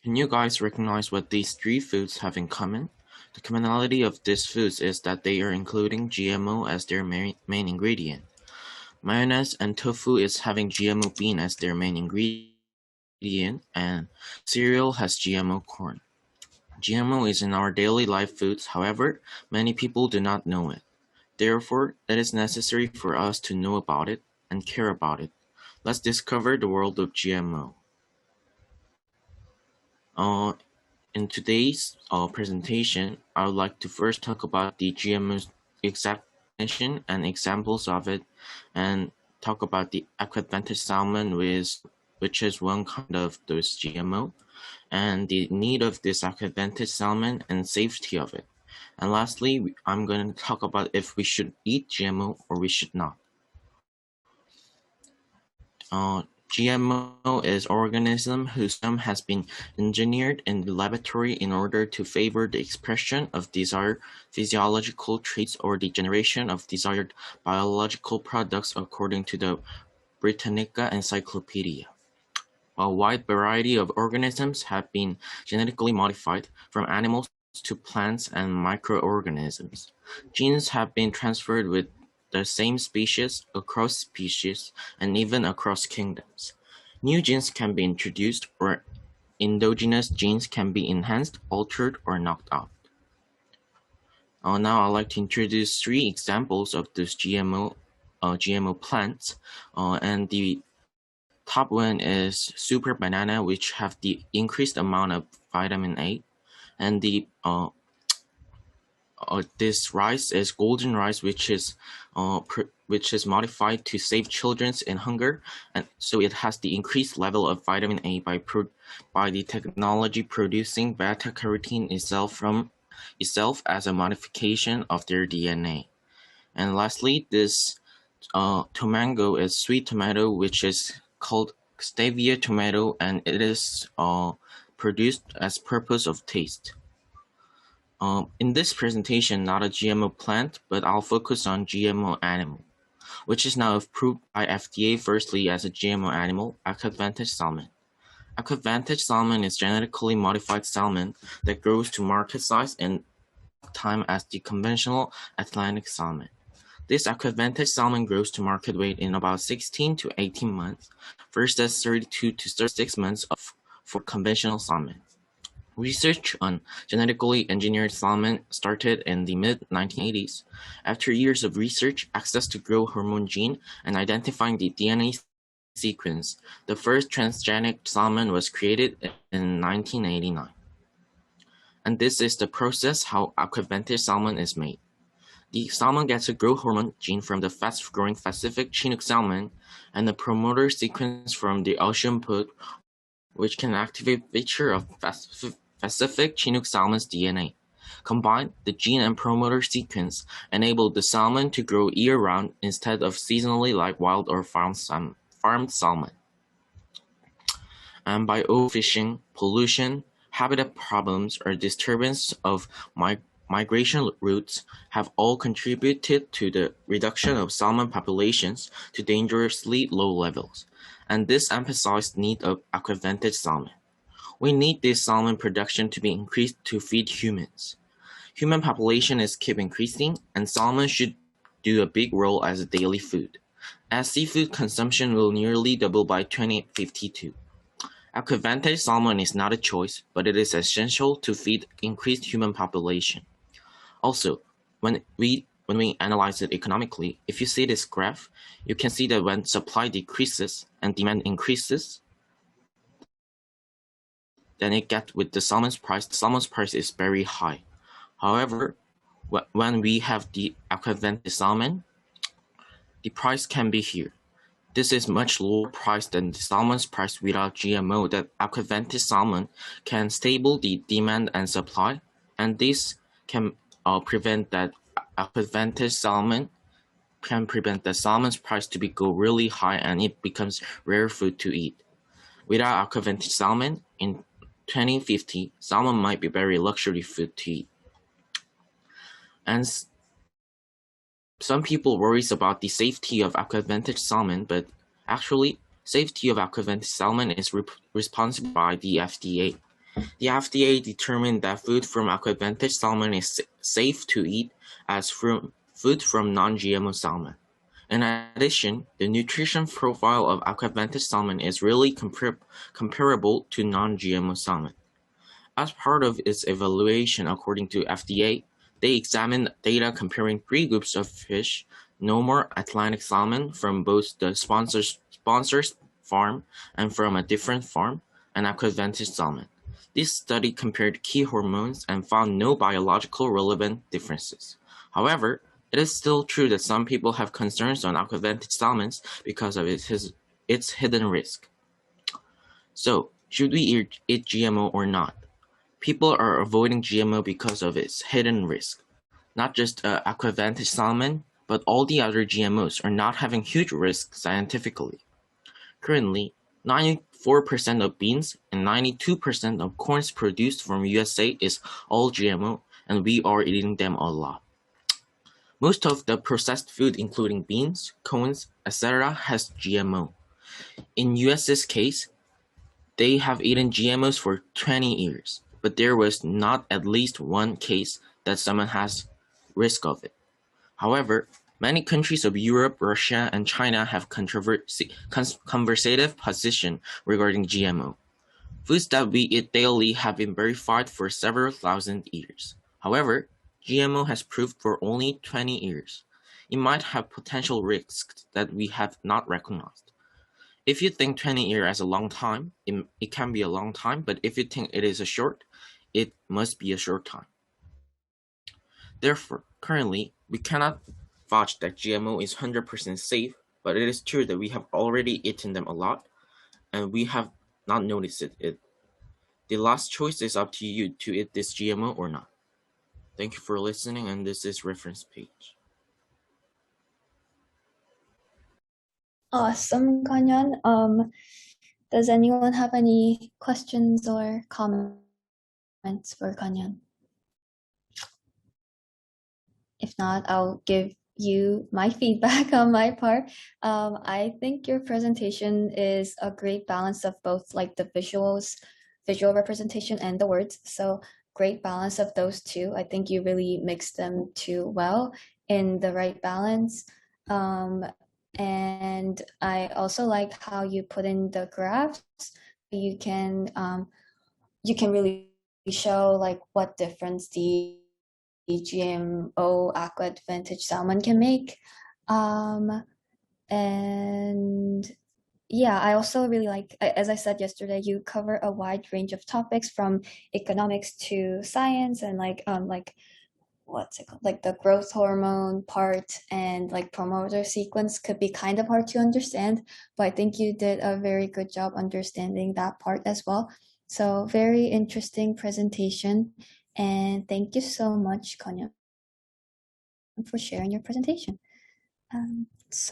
Can you guys recognize what these three foods have in common? The commonality of these foods is that they are including GMO as their main ingredient. Mayonnaise and tofu is having GMO bean as their main ingredient, and cereal has GMO corn. GMO is in our daily life foods, however, many people do not know it. Therefore, it is necessary for us to know about it and care about it. Let's discover the world of GMO. In today's presentation, I would like to first talk about the GMO's exact definition and examples of it, and talk about the aquadvantage salmon, which is one kind of those GMO, and the need of this aquadvantage salmon and safety of it. And lastly, I'm going to talk about if we should eat GMO or we should not. GMO is organism whose genome has been engineered in the laboratory in order to favor the expression of desired physiological traits or the generation of desired biological products according to the Britannica Encyclopedia. A wide variety of organisms have been genetically modified, from animals to plants and microorganisms. Genes have been transferred with the same species, across species, and even across kingdoms. New genes can be introduced, or endogenous genes can be enhanced, altered, or knocked out. Now I'd like to introduce three examples of those GMO plants, and the top one is super banana, which have the increased amount of vitamin A, and the this rice is golden rice, which is modified to save children in hunger, and so it has the increased level of vitamin A by the technology producing beta carotene itself as a modification of their DNA. And lastly, this tomango is sweet tomato, which is called stevia tomato, and it is produced as purpose of taste. In this presentation, not a GMO plant, but I'll focus on GMO animal, which is now approved by FDA firstly as a GMO animal, aquadvantage salmon. Aquadvantage salmon is genetically modified salmon that grows to market size in time as the conventional Atlantic salmon. This aquadvantage salmon grows to market weight in about 16 to 18 months, versus 32 to 36 months for conventional salmon. Research on genetically engineered salmon started in the mid-1980s. After years of research, access to growth hormone gene, and identifying the DNA sequence, the first transgenic salmon was created in 1989. And this is the process how aquadvantage salmon is made. The salmon gets a growth hormone gene from the fast-growing Pacific Chinook salmon, and the promoter sequence from the ocean put, which can activate feature of Pacific Chinook salmon's DNA. Combined, the gene and promoter sequence enable the salmon to grow year-round instead of seasonally like wild or farmed salmon. And by overfishing, pollution, habitat problems, or disturbance of migration routes have all contributed to the reduction of salmon populations to dangerously low levels, and this emphasized need of aquadvantage salmon. We need this salmon production to be increased to feed humans. Human population is keep increasing, and salmon should do a big role as a daily food, as seafood consumption will nearly double by 2052. Aquadvantage salmon is not a choice, but it is essential to feed increased human population. Also, when we analyze it economically, if you see this graph, you can see that when supply decreases and demand increases, then it gets with the salmon's price is very high. However, when we have the aquadvantage salmon, the price can be here. This is much lower price than the salmon's price without GMO. That aquadvantage salmon can stable the demand and supply, and this can prevent that aquadvantage salmon can prevent the salmon's price to go really high, and it becomes rare food to eat. Without aquadvantage salmon, in 2050, salmon might be very luxury food to eat. And some people worries about the safety of aquadvantage salmon, but actually, safety of aquadvantage salmon is responsible by the FDA. The FDA determined that food from aquavantage salmon is safe to eat as food from non-GMO salmon. In addition, the nutrition profile of aquavantage salmon is really comparable to non-GMO salmon. As part of its evaluation according to FDA, they examined data comparing 3 groups of fish, no more Atlantic salmon from both the sponsor's farm and from a different farm, and aquavantage salmon. This study compared key hormones and found no biological relevant differences. However, it is still true that some people have concerns on aquavantage salmons because of its hidden risk. So, should we eat GMO or not? People are avoiding GMO because of its hidden risk. Not just aquavantage salmon, but all the other GMOs are not having huge risks scientifically. Currently, 94% of beans and 92% of corns produced from USA is all GMO, and we are eating them a lot. Most of the processed food, including beans, corns, etc., has GMO. In US's case, they have eaten GMOs for 20 years, but there was not at least one case that someone has risk of it. However, many countries of Europe, Russia, and China have conservative position regarding GMO. Foods that we eat daily have been verified for several thousand years. However, GMO has proved for only 20 years. It might have potential risks that we have not recognized. If you think 20 years as a long time, it can be a long time, but if you think it is a short, it must be a short time. Therefore, currently, we cannot vouch that GMO is 100% safe, but it is true that we have already eaten them a lot, and we have not noticed it. The last choice is up to you to eat this GMO or not. Thank you for listening, and this is reference page. Awesome, Kanyan. Does anyone have any questions or comments for Kanyan? If not, I'll give you my feedback on my part. I think your presentation is a great balance of both like the visual representation and the words. So great balance of those two. I think you really mixed them two well in the right balance. And I also like how you put in the graphs. You can really show like what difference the GMO aquavantage salmon can make. And yeah, I also really like, as I said yesterday, you cover a wide range of topics from economics to science and like what's it called? Like the growth hormone part and like promoter sequence could be kind of hard to understand, but I think you did a very good job understanding that part as well. So very interesting presentation. And thank you so much, Konya, for sharing your presentation.